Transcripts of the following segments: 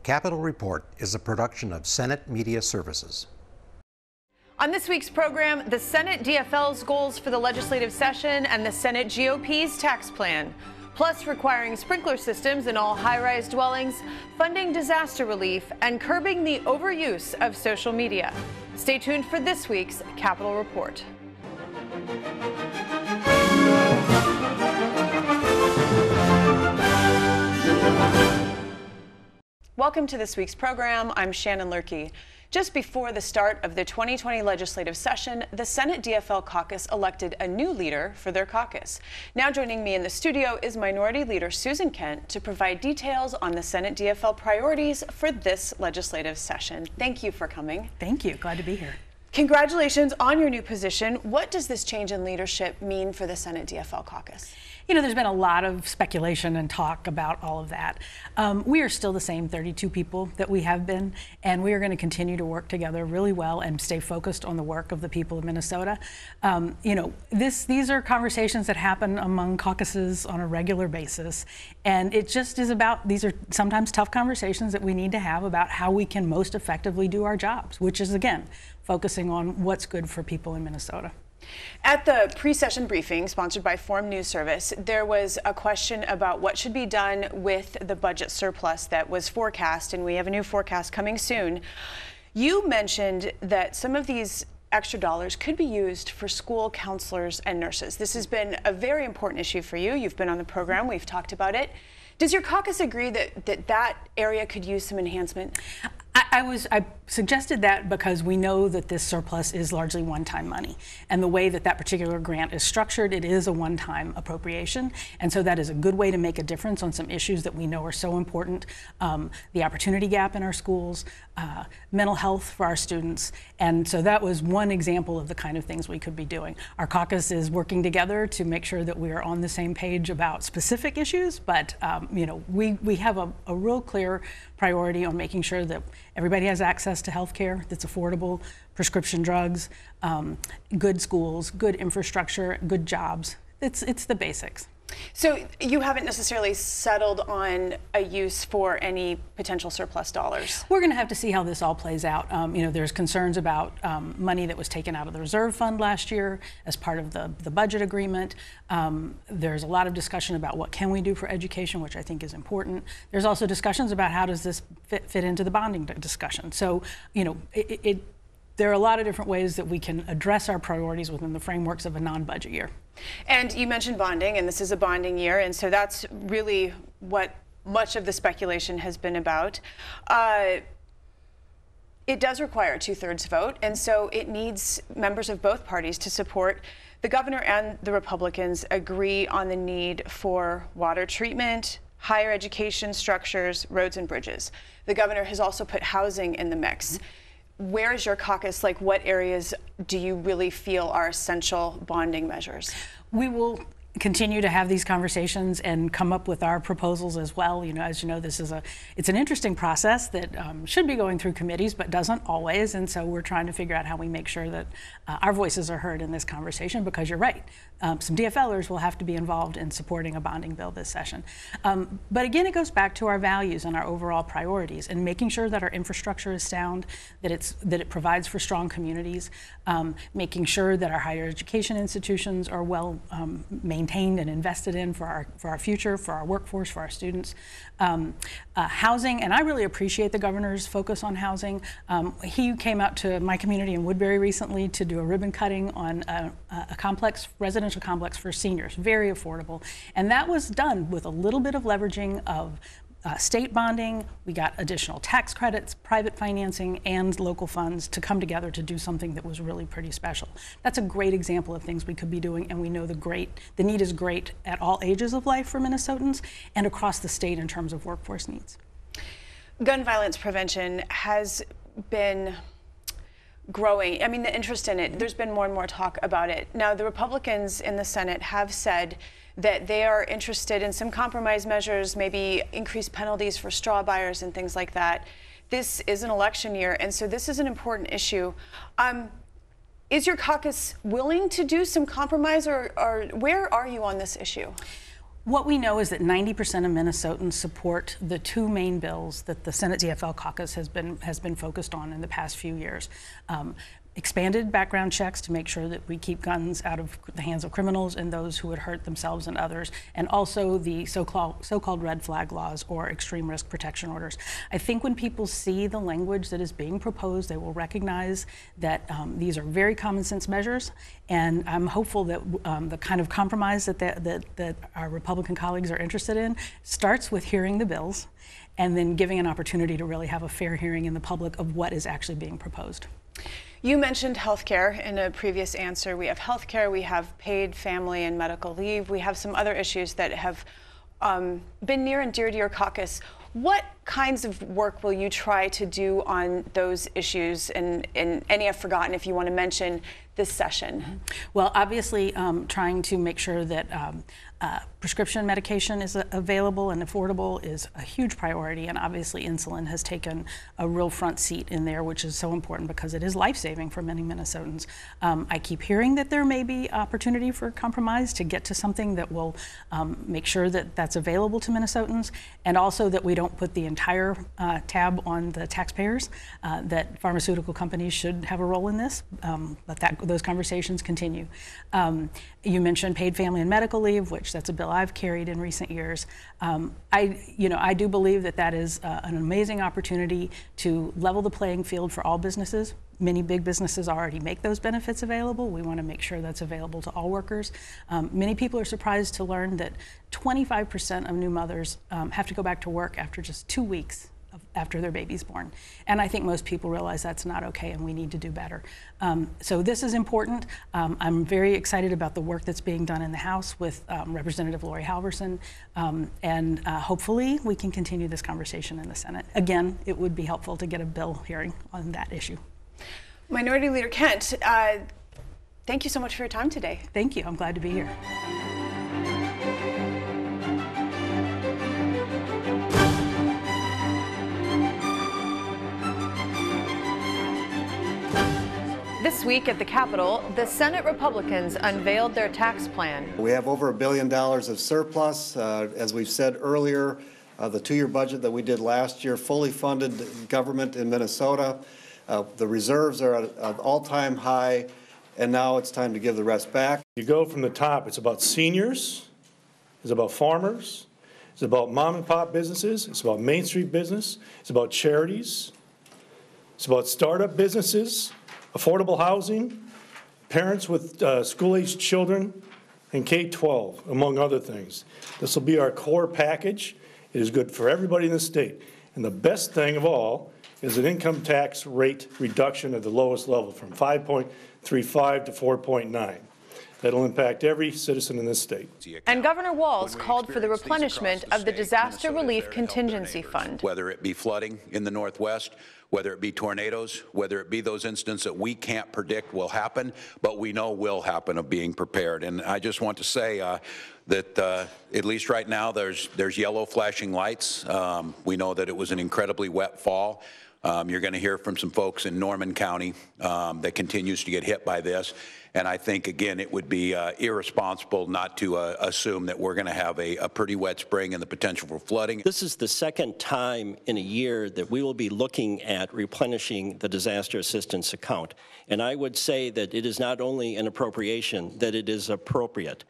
Capitol Report is a production of Senate Media Services. On this week's program, the Senate DFL's goals for the legislative session and the Senate GOP's tax plan, plus requiring sprinkler systems in all high-rise dwellings, funding disaster relief, and curbing the overuse of social media. Stay tuned for this week's Capitol Report. Welcome to this week's program. I'm Shannon Lurkey. Just before the start of the 2020 legislative session, the Senate DFL caucus elected a new leader for their caucus. Now joining me in the studio is Minority Leader Susan Kent to provide details on the Senate DFL priorities for this legislative session. Thank you for coming. Thank you. Glad to be here. Congratulations on your new position. What does this change in leadership mean for the Senate DFL caucus? You know, there's been a lot of speculation and talk about all of that. We are still the same 32 people that we have been, and we are going to continue to work together really well and stay focused on the work of the people of Minnesota. You know, these are conversations that happen among caucuses on a regular basis, and it just is about, these are sometimes tough conversations that we need to have about how we can most effectively do our jobs, which is, again, focusing on what's good for people in Minnesota. At the pre-session briefing sponsored by Forum News Service, there was a question about what should be done with the budget surplus that was forecast, and we have a new forecast coming soon. You mentioned that some of these extra dollars could be used for school counselors and nurses. This has been a very important issue for you. You've been on the program. We've talked about it. Does your caucus agree that area could use some enhancement? I suggested that because we know that this surplus is largely one-time money, and the way that that particular grant is structured, it is a one-time appropriation, and so that is a good way to make a difference on some issues that we know are so important: the opportunity gap in our schools, mental health for our students, and so that was one example of the kind of things we could be doing. Our caucus is working together to make sure that we are on the same page about specific issues, but you know, we have a real clear priority on making sure that everybody has access to health care that's affordable, prescription drugs, good schools, good infrastructure, good jobs. It's the basics. So you haven't necessarily settled on a use for any potential surplus dollars? We're going to have to see how this all plays out. You know, there's concerns about money that was taken out of the reserve fund last year as part of the budget agreement. There's a lot of discussion about what can we do for education, which I think is important. There's also discussions about how does this fit into the bonding discussion. So, you know, there are a lot of different ways that we can address our priorities within the frameworks of a non-budget year. And you mentioned bonding, and this is a bonding year, and so that's really what much of the speculation has been about. It does require a 2/3 vote, and so it needs members of both parties to support. The governor and the Republicans agree on the need for water treatment, higher education structures, roads and bridges. The governor has also put housing in the mix. Where is your caucus? Like, what areas do you really feel are essential bonding measures? We will continue to have these conversations and come up with our proposals as well. You know, as you know, it's an interesting process that should be going through committees, but doesn't always. And so we're trying to figure out how we make sure that our voices are heard in this conversation, because you're right. Some DFLers will have to be involved in supporting a bonding bill this session. But again, it goes back to our values and our overall priorities, and making sure that our infrastructure is sound, that it provides for strong communities, making sure that our higher education institutions are well maintained and invested in for our future, for our workforce, for our students. Housing, and I really appreciate the governor's focus on housing. He came out to my community in Woodbury recently to do a ribbon cutting on a residential complex for seniors, very affordable. And that was done with a little bit of leveraging of state bonding. We got additional tax credits, private financing, and local funds to come together to do something that was really pretty special. That's a great example of things we could be doing, and we know the need is great at all ages of life for Minnesotans and across the state in terms of workforce needs. Gun violence prevention has been growing. I mean, the interest in it, there's been more and more talk about it. Now, the Republicans in the Senate have said that they are interested in some compromise measures, maybe increased penalties for straw buyers and things like that. This is an election year, and so this is an important issue. Is your caucus willing to do some compromise, or where are you on this issue? What we know is that 90% of Minnesotans support the two main bills that the Senate DFL caucus has been focused on in the past few years. Expanded background checks to make sure that we keep guns out of the hands of criminals and those who would hurt themselves and others, and also the so-called red flag laws or extreme risk protection orders. I think when people see the language that is being proposed, they will recognize that these are very common sense measures, and I'm hopeful that the kind of compromise that our Republican colleagues are interested in starts with hearing the bills and then giving an opportunity to really have a fair hearing in the public of what is actually being proposed. You mentioned healthcare in a previous answer. We have healthcare, we have paid family and medical leave, we have some other issues that have been near and dear to your caucus. What kinds of work will you try to do on those issues, and any I've forgotten if you want to mention this session? Well, obviously trying to make sure that prescription medication is available and affordable is a huge priority, and obviously insulin has taken a real front seat in there, which is so important because it is life-saving for many Minnesotans. I keep hearing that there may be opportunity for compromise to get to something that will make sure that that's available to Minnesotans, and also that we don't put the entire tab on the taxpayers, that pharmaceutical companies should have a role in this, but those conversations continue. You mentioned paid family and medical leave, which that's a bill I've carried in recent years. I do believe that is an amazing opportunity to level the playing field for all businesses. Many big businesses already make those benefits available. We want to make sure that's available to all workers. Many people are surprised to learn that 25% of new mothers have to go back to work after just 2 weeks after their baby's born. And I think most people realize that's not okay and we need to do better. So this is important. I'm very excited about the work that's being done in the House with Representative Lori Halverson, and hopefully we can continue this conversation in the Senate. Again, it would be helpful to get a bill hearing on that issue. Minority Leader Kent, thank you so much for your time today. Thank you. I'm glad to be here. This week at the Capitol, the Senate Republicans unveiled their tax plan. We have over $1 billion of surplus. As we've said earlier, the two-year budget that we did last year fully funded government in Minnesota. The reserves are at an all-time high, and now it's time to give the rest back. You go from the top, it's about seniors, it's about farmers, it's about mom and pop businesses, it's about Main Street business, it's about charities, it's about startup businesses, affordable housing, parents with school-aged children, and K-12, among other things. This will be our core package. It is good for everybody in the state. And the best thing of all is an income tax rate reduction at the lowest level from 5.35 to 4.9. That'll impact every citizen in this state. And Governor Walz called for the replenishment of the Disaster Relief Contingency Fund. Whether it be flooding in the Northwest, whether it be tornadoes, whether it be those instances that we can't predict will happen, but we know will happen, of being prepared. And I just want to say that at least right now there's yellow flashing lights. We know that it was an incredibly wet fall. You're going to hear from some folks in Norman County that continues to get hit by this. And I think, again, it would be irresponsible not to assume that we're going to have a pretty wet spring and the potential for flooding. This is the second time in a year that we will be looking at replenishing the disaster assistance account. And I would say that it is not only an appropriation, that it is appropriate.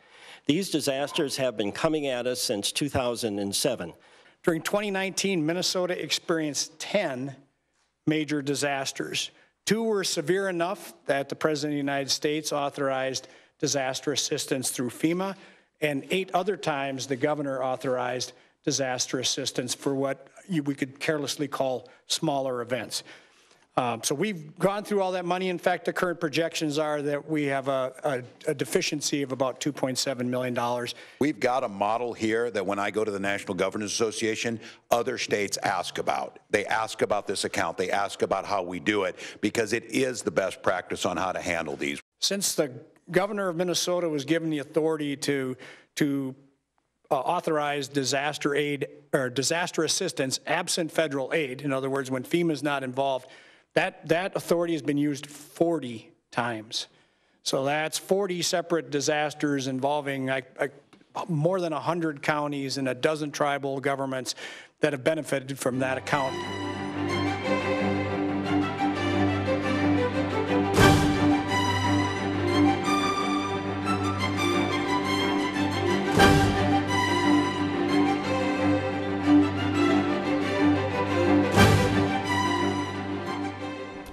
These disasters have been coming at us since 2007. During 2019, Minnesota experienced 10 major disasters. 2 were severe enough that the President of the United States authorized disaster assistance through FEMA, and 8 other times the governor authorized disaster assistance for what we could carelessly call smaller events. So we've gone through all that money. In fact, the current projections are that we have a deficiency of about $2.7 million. We've got a model here that when I go to the National Governors Association, other states ask about. They ask about this account. They ask about how we do it, because it is the best practice on how to handle these. Since the governor of Minnesota was given the authority to authorize disaster aid or disaster assistance absent federal aid, in other words, when FEMA is not involved, that authority has been used 40 times. So that's 40 separate disasters involving more than 100 counties and a dozen tribal governments that have benefited from that account.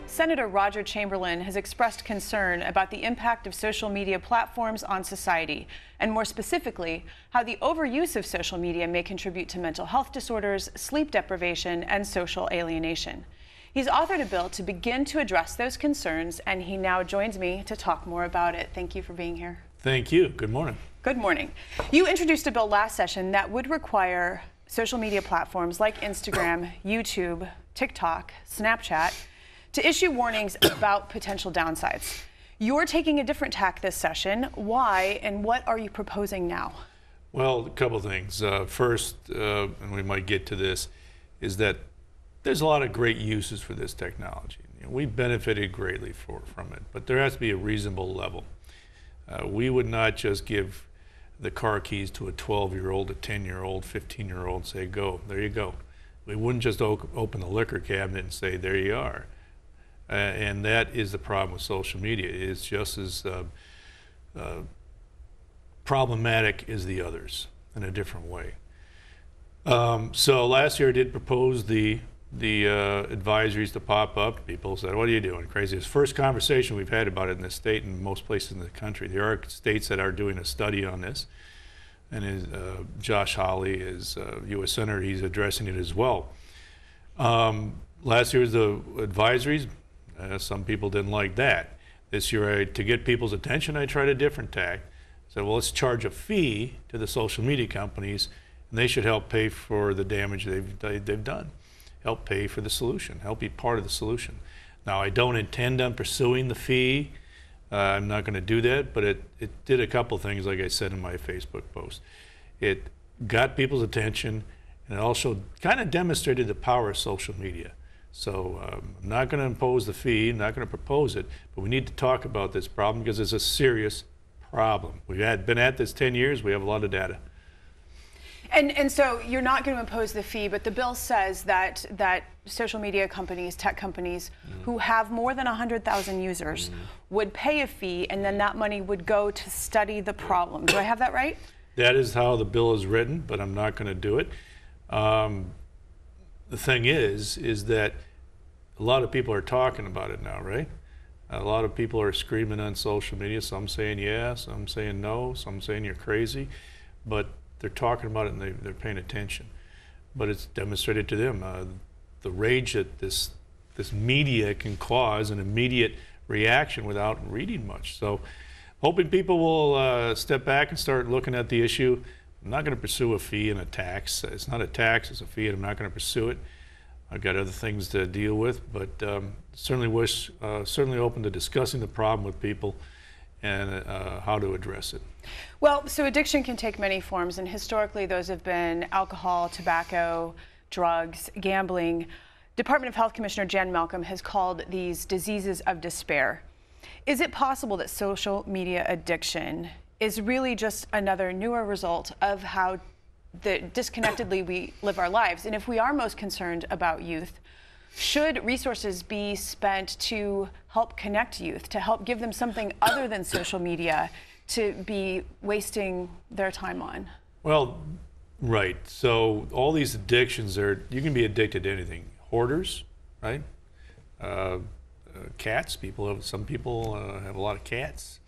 Senator Roger Chamberlain has expressed concern about the impact of social media platforms on society, and more specifically, how the overuse of social media may contribute to mental health disorders, sleep deprivation, and social alienation. He's authored a bill to begin to address those concerns, and he now joins me to talk more about it. Thank you for being here. Thank you. Good morning. Good morning. You introduced a bill last session that would require social media platforms like Instagram, YouTube, TikTok, Snapchat to issue warnings about potential downsides. You're taking a different tack this session. Why, and what are you proposing now? Well, a couple things. First, and we might get to this, is that there's a lot of great uses for this technology. You know, we've benefited greatly from it, but there has to be a reasonable level. We would not just give the car keys to a 12-year-old, a 10-year-old, 15-year-old and say, go, there you go. We wouldn't just open the liquor cabinet and say, there you are. And that is the problem with social media. It's just as problematic as the others in a different way. So last year I did propose the advisories to pop up. People said, what are you doing? Crazy. It's the first conversation we've had about it in this state and most places in the country. There are states that are doing a study on this. And Josh Hawley is U.S. Senator. He's addressing it as well. Last year was the advisories. Some people didn't like that. This year, to get people's attention, I tried a different tack. So, well, let's charge a fee to the social media companies, and they should help pay for the damage they've done. Help pay for the solution. Help be part of the solution. Now, I don't intend on pursuing the fee. I'm not going to do that, but it did a couple things, like I said in my Facebook post. It got people's attention, and it also kind of demonstrated the power of social media. So I'm not going to impose the fee, I'm not going to propose it, but we need to talk about this problem because it's a serious problem. We've been at this 10 years, we have a lot of data. And so you're not going to impose the fee, but the bill says that social media companies, tech companies, who have more than 100,000 users would pay a fee, and then that money would go to study the problem. Do I have that right? That is how the bill is written, but I'm not going to do it. The thing is that a lot of people are talking about it now, right? A lot of people are screaming on social media, some saying yes, some saying no, some saying you're crazy, but they're talking about it and they're paying attention. But it's demonstrated to them the rage that this media can cause an immediate reaction without reading much. So hoping people will step back and start looking at the issue. I'm not going to pursue a fee and a tax. It's not a tax, it's a fee, and I'm not going to pursue it. I've got other things to deal with, but certainly open to discussing the problem with people and how to address it. Well, so addiction can take many forms, and historically those have been alcohol, tobacco, drugs, gambling. Department of Health Commissioner Jan Malcolm has called these diseases of despair. Is it possible that social media addiction is really just another newer result of how disconnectedly we live our lives? And if we are most concerned about youth, should resources be spent to help connect youth, to help give them something other than social media to be wasting their time on? Well, right. So all these addictions you can be addicted to anything. Hoarders, right? Cats. Some people have a lot of cats.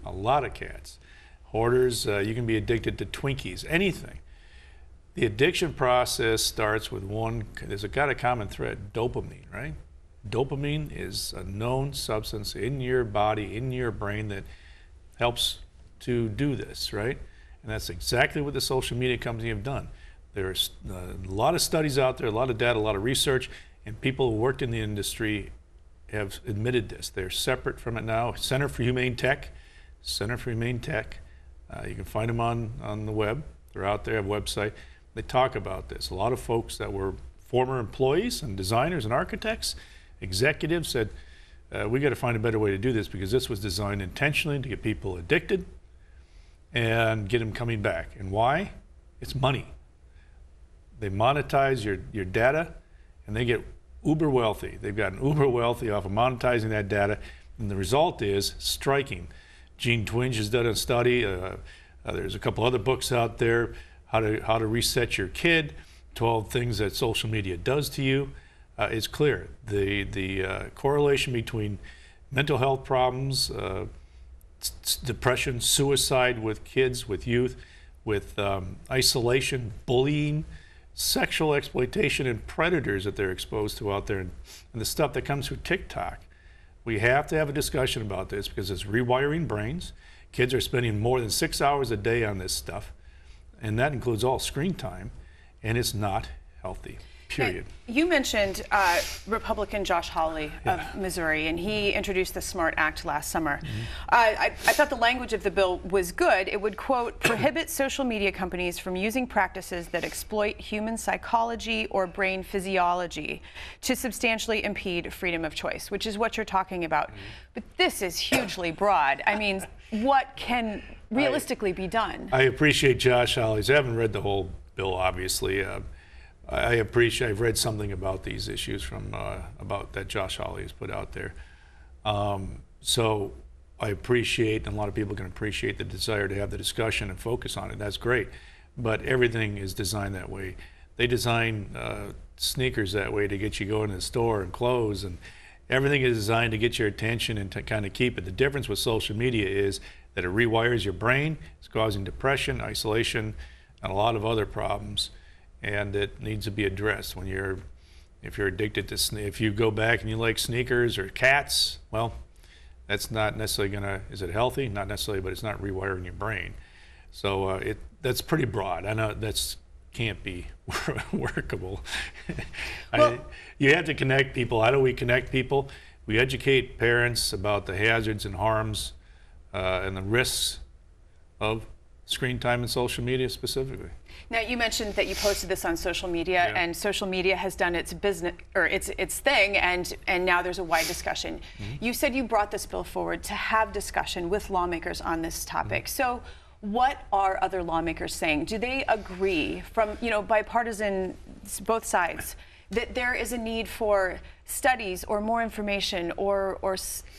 A lot of cats. Hoarders, you can be addicted to Twinkies, anything. The addiction process starts with there's got a common thread, dopamine, right? Dopamine is a known substance in your body, in your brain that helps to do this, right? And that's exactly what the social media companies have done. There's a lot of studies out there, a lot of data, a lot of research, and people who worked in the industry have admitted this. They're separate from it now. Center for Humane Tech. You can find them on the web. They're out there, have a website. They talk about this. A lot of folks that were former employees and designers and architects, executives said, we got to find a better way to do this because this was designed intentionally to get people addicted and get them coming back. And why? It's money. They monetize your data, and they get uber wealthy. They've gotten uber wealthy off of monetizing that data, and the result is striking. Gene Twenge has done a study. There's a couple other books out there, how to reset your kid, 12 things that social media does to you. It's clear. The correlation between mental health problems, depression, suicide with kids, with youth, with isolation, bullying, sexual exploitation, and predators that they're exposed to out there, and the stuff that comes through TikTok. We have to have a discussion about this because it's rewiring brains. Kids are spending more than 6 hours a day on this stuff, and that includes all screen time, and it's not healthy. Period. You mentioned Republican Josh Hawley of Missouri, and he introduced the SMART Act last summer. I thought the language of the bill was good. It would, quote, prohibit social media companies from using practices that exploit human psychology or brain physiology to substantially impede freedom of choice, which is what you're talking about. But this is hugely broad. I mean, what can realistically be done? I appreciate Josh Hawley's. I haven't read the whole bill, obviously. I've read something about these issues from about that Josh Hawley has put out there. So I appreciate, and a lot of people can appreciate the desire to have the discussion and focus on it. That's great. But everything is designed that way. They design sneakers that way to get you going to the store and clothes, and everything is designed to get your attention and to kind of keep it. The difference with social media is that it rewires your brain. It's causing depression, isolation, and a lot of other problems. And it needs to be addressed. If you're addicted to if you go back and you like sneakers or cats, well, that's not necessarily is it healthy? Not necessarily, but it's not rewiring your brain. So that's pretty broad. I know that's can't be workable. Well, you have to connect people. How do we connect people? We educate parents about the hazards and harms and the risks of screen time and social media specifically. Now, you mentioned that you posted this on social media, and social media has done its business or its thing, and now there's a wide discussion. You said you brought this bill forward to have discussion with lawmakers on this topic. So what are other lawmakers saying? Do they agree from, bipartisan, both sides, that there is a need for studies or more information or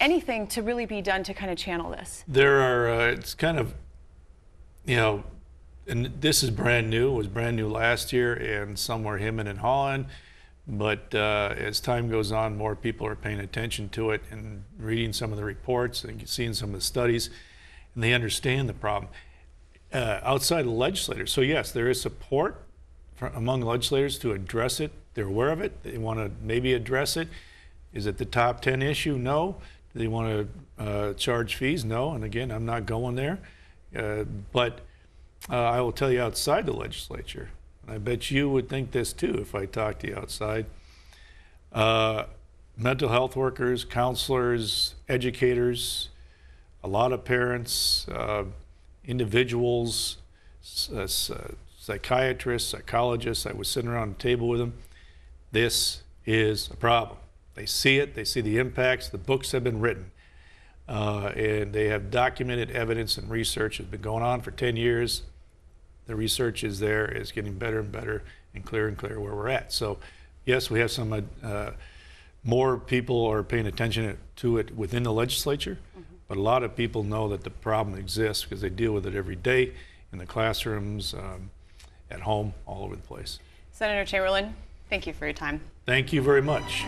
anything to really be done to kind of channel this? There are, it's kind of, and this is brand new. It was brand new last year, and some were hemming and hawing. But as time goes on, more people are paying attention to it and reading some of the reports and seeing some of the studies, and they understand the problem. Outside of legislators, so yes, there is support among legislators to address it. They're aware of it. They want to maybe address it. Is it the top 10 issue? No. Do they want to charge fees? No. And again, I'm not going there. But I will tell you outside the legislature, and I bet you would think this too if I talked to you outside, mental health workers, counselors, educators, a lot of parents, individuals, psychiatrists, psychologists. I was sitting around the table with them. This is a problem. They see it. They see the impacts. The books have been written. And they have documented evidence and research has been going on for 10 years. The research is there. It's getting better and better and clearer where we're at. So, yes, we have some more people are paying attention to it within the legislature, but a lot of people know that the problem exists because they deal with it every day in the classrooms, at home, all over the place. Senator Chamberlain, thank you for your time. Thank you very much.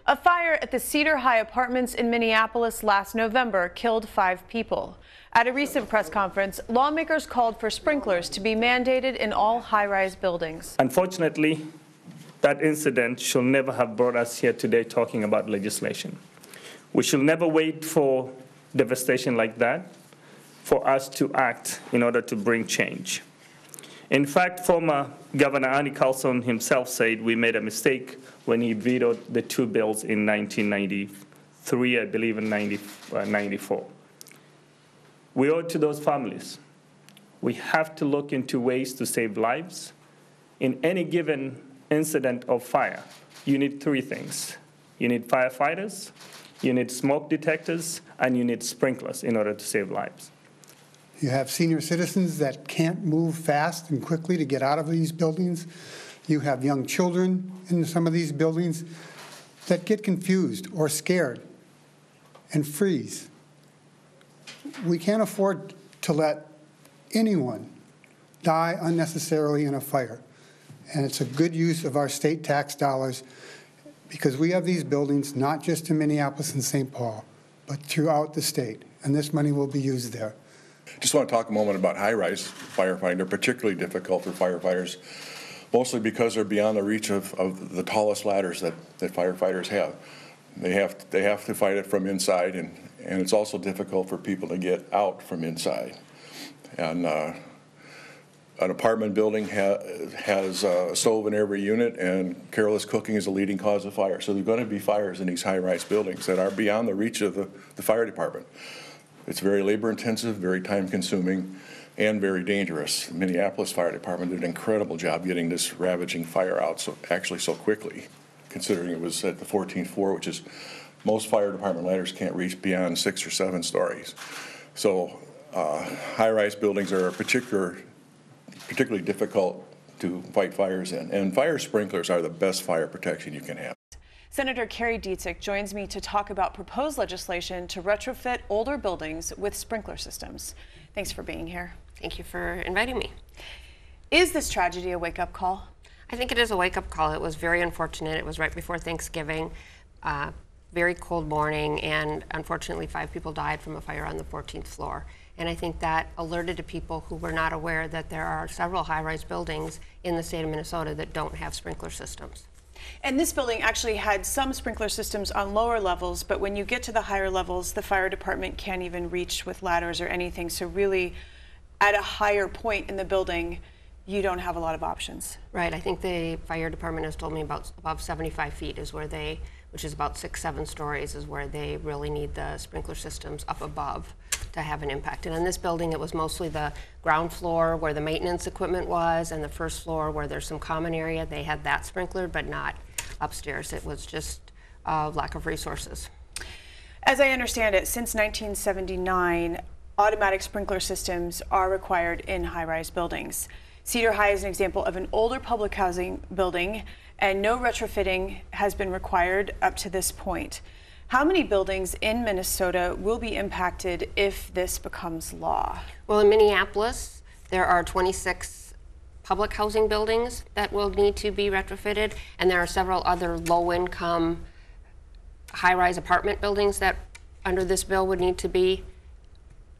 A fire at the Cedar High Apartments in Minneapolis last November killed 5 people. At a recent press conference, lawmakers called for sprinklers to be mandated in all high-rise buildings. Unfortunately, that incident should never have brought us here today talking about legislation. We should never wait for devastation like that for us to act in order to bring change. In fact, former Governor Andy Carlson himself said we made a mistake when he vetoed the 2 bills in 1993, I believe in 94. We owe it to those families. We have to look into ways to save lives in any given incident of fire, you need three things. You need firefighters, you need smoke detectors, and you need sprinklers in order to save lives. You have senior citizens that can't move fast and quickly to get out of these buildings. You have young children in some of these buildings that get confused or scared and freeze. We can't afford to let anyone die unnecessarily in a fire. And it's a good use of our state tax dollars because we have these buildings not just in Minneapolis and St. Paul, but throughout the state, and this money will be used there. Just want to talk a moment about high-rise firefighting. They're particularly difficult for firefighters, mostly because they're beyond the reach of the tallest ladders that firefighters have. They have to fight it from inside, and it's also difficult for people to get out from inside. And an apartment building has a stove in every unit, and careless cooking is a leading cause of fire. So there are going to be fires in these high-rise buildings that are beyond the reach of the fire department. It's very labor-intensive, very time-consuming, and very dangerous. The Minneapolis Fire Department did an incredible job getting this ravaging fire out so quickly, considering it was at the 14th floor, which is most fire department ladders can't reach beyond 6 or 7 stories. So high-rise buildings are particularly difficult to fight fires in, and fire sprinklers are the best fire protection you can have. Senator Carrie Dietzich joins me to talk about proposed legislation to retrofit older buildings with sprinkler systems. Thanks for being here. Thank you for inviting me. Is this tragedy a wake-up call? I think it is a wake-up call. It was very unfortunate. It was right before Thanksgiving, very cold morning, and unfortunately 5 people died from a fire on the 14th floor. And I think that alerted to people who were not aware that there are several high-rise buildings in the state of Minnesota that don't have sprinkler systems. And this building actually had some sprinkler systems on lower levels, but when you get to the higher levels, the fire department can't even reach with ladders or anything. So really, at a higher point in the building, you don't have a lot of options. Right. I think the fire department has told me about above 75 feet is where they, which is about 6-7 stories, is where they really need the sprinkler systems up above to have an impact. And in this building, it was mostly the ground floor where the maintenance equipment was, and the first floor where there's some common area. They had that sprinklered, but not upstairs. It was just lack of resources. As I understand it, since 1979, automatic sprinkler systems are required in high-rise buildings. Cedar High is an example of an older public housing building, and no retrofitting has been required up to this point. How many buildings in Minnesota will be impacted if this becomes law? Well, in Minneapolis, there are 26 public housing buildings that will need to be retrofitted, and there are several other low-income high-rise apartment buildings that under this bill would need to be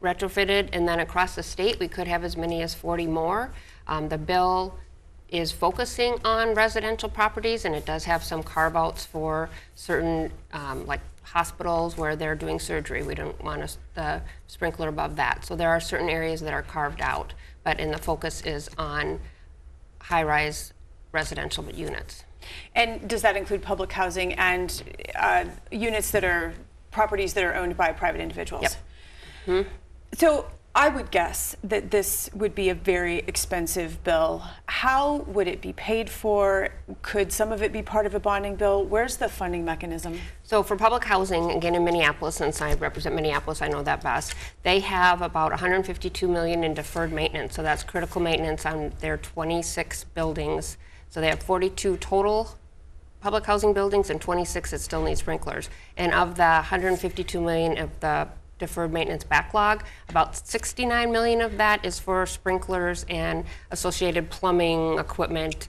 retrofitted. And then across the state, we could have as many as 40 more. The bill is focusing on residential properties, and it does have some carve-outs for certain, like hospitals where they're doing surgery. We don't want the sprinkler above that. So there are certain areas that are carved out, but the focus is on high-rise residential units. And does that include public housing and units that are properties that are owned by private individuals? Yep. Mm-hmm. So I would guess that this would be a very expensive bill. How would it be paid for? Could some of it be part of a bonding bill? Where's the funding mechanism? So for public housing, again in Minneapolis, since I represent Minneapolis, I know that best, they have about $152 million in deferred maintenance. So that's critical maintenance on their 26 buildings. So they have 42 total public housing buildings and 26 that still need sprinklers. And of the $152 million of the deferred maintenance backlog, about $69 million of that is for sprinklers and associated plumbing equipment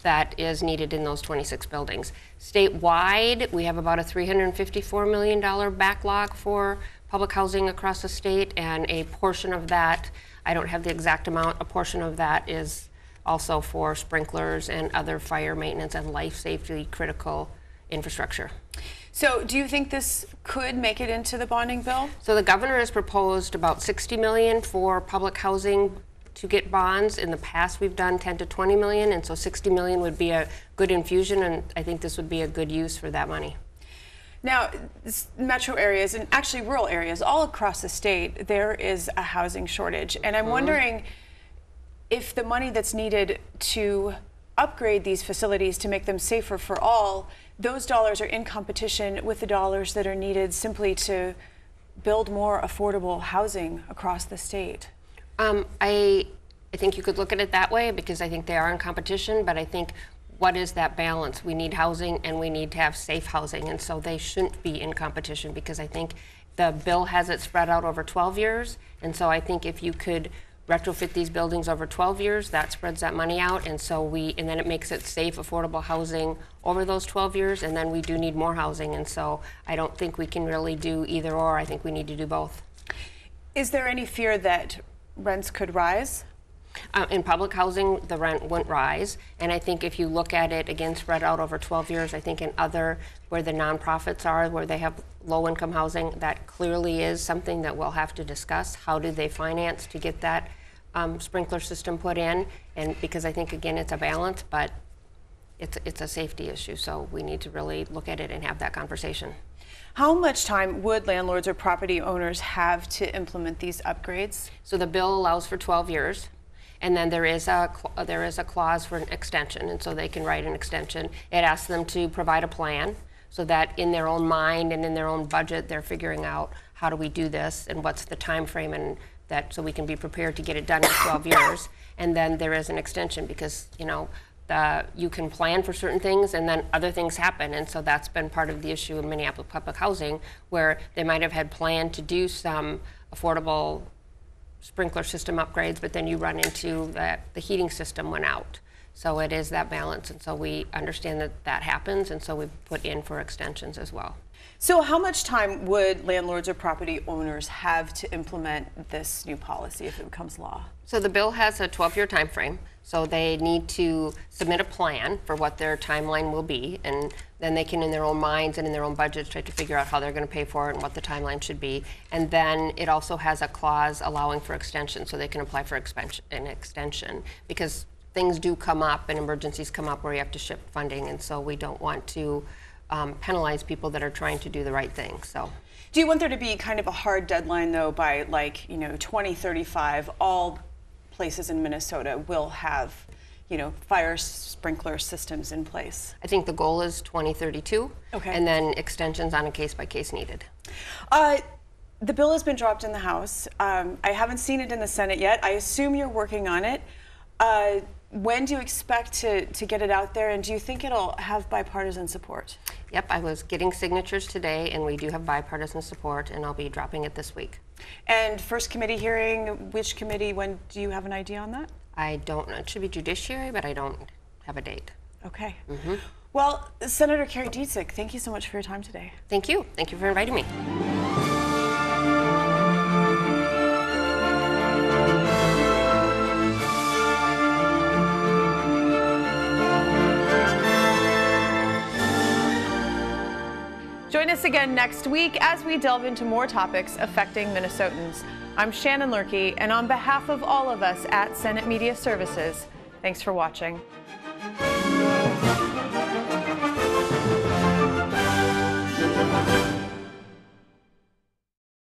that is needed in those 26 buildings. Statewide, we have about a $354 million backlog for public housing across the state, and a portion of that, I don't have the exact amount, a portion of that is also for sprinklers and other fire maintenance and life safety critical infrastructure. So do you think this could make it into the bonding bill? So the governor has proposed about $60 million for public housing to get bonds. In the past, we've done $10 to $20 million, and so $60 million would be a good infusion, and I think this would be a good use for that money. Now, metro areas and actually rural areas all across the state, there is a housing shortage, and I'm wondering if the money that's needed to upgrade these facilities to make them safer for all, those dollars are in competition with the dollars that are needed simply to build more affordable housing across the state. I think you could look at it that way because I think they are in competition, but I think what is that balance? We need housing and we need to have safe housing, and so they shouldn't be in competition because I think the bill has it spread out over 12 years, and so I think if you could retrofit these buildings over 12 years, that spreads that money out, and then it makes it safe, affordable housing over those 12 years, and then we do need more housing, and so I don't think we can really do either or. I think we need to do both. Is there any fear that rents could rise? In public housing, the rent wouldn't rise, and I think if you look at it again spread out over 12 years, I think in other, where the nonprofits are, where they have low-income housing, that clearly is something that we'll have to discuss. How do they finance to get that sprinkler system put in? And because I think, again, it's a balance, but it's a safety issue, so we need to really look at it and have that conversation. How much time would landlords or property owners have to implement these upgrades? So the bill allows for 12 years. And then there is a clause for an extension, and so they can write an extension. It asks them to provide a plan so that in their own mind and in their own budget, they're figuring out how do we do this and what's the time frame, and that so we can be prepared to get it done in 12 years. And then there is an extension because you can plan for certain things and then other things happen, and so that's been part of the issue in Minneapolis public housing, where they might have had planned to do some affordable sprinkler system upgrades, but then you run into that the heating system went out. So it is that balance, and so we understand that that happens, and so we put in for extensions as well. So how much time would landlords or property owners have to implement this new policy if it becomes law? So the bill has a 12-year time frame, so they need to submit a plan for what their timeline will be, and then they can, in their own minds and in their own budgets, try to figure out how they're going to pay for it and what the timeline should be. And then it also has a clause allowing for extension, so they can apply for an extension, because things do come up and emergencies come up where you have to shift funding, and so we don't want to penalize people that are trying to do the right thing. So, do you want there to be kind of a hard deadline, though, by 2035, all places in Minnesota will have fire sprinkler systems in place? I think the goal is 2032, okay, and then extensions on a case-by-case needed. The bill has been dropped in the House. I haven't seen it in the Senate yet. I assume you're working on it. When do you expect to get it out there, and do you think it'll have bipartisan support? Yep, I was getting signatures today, and we do have bipartisan support, and I'll be dropping it this week. And first committee hearing, which committee, when do you have an idea on that? I don't know. It should be Judiciary, but I don't have a date. Okay. Mm-hmm. Well, Senator Carrie Dietzick, thank you so much for your time today. Thank you. Thank you for inviting me. Join us again next week as we delve into more topics affecting Minnesotans. I'm Shannon Lurkey, and on behalf of all of us at Senate Media Services, thanks for watching.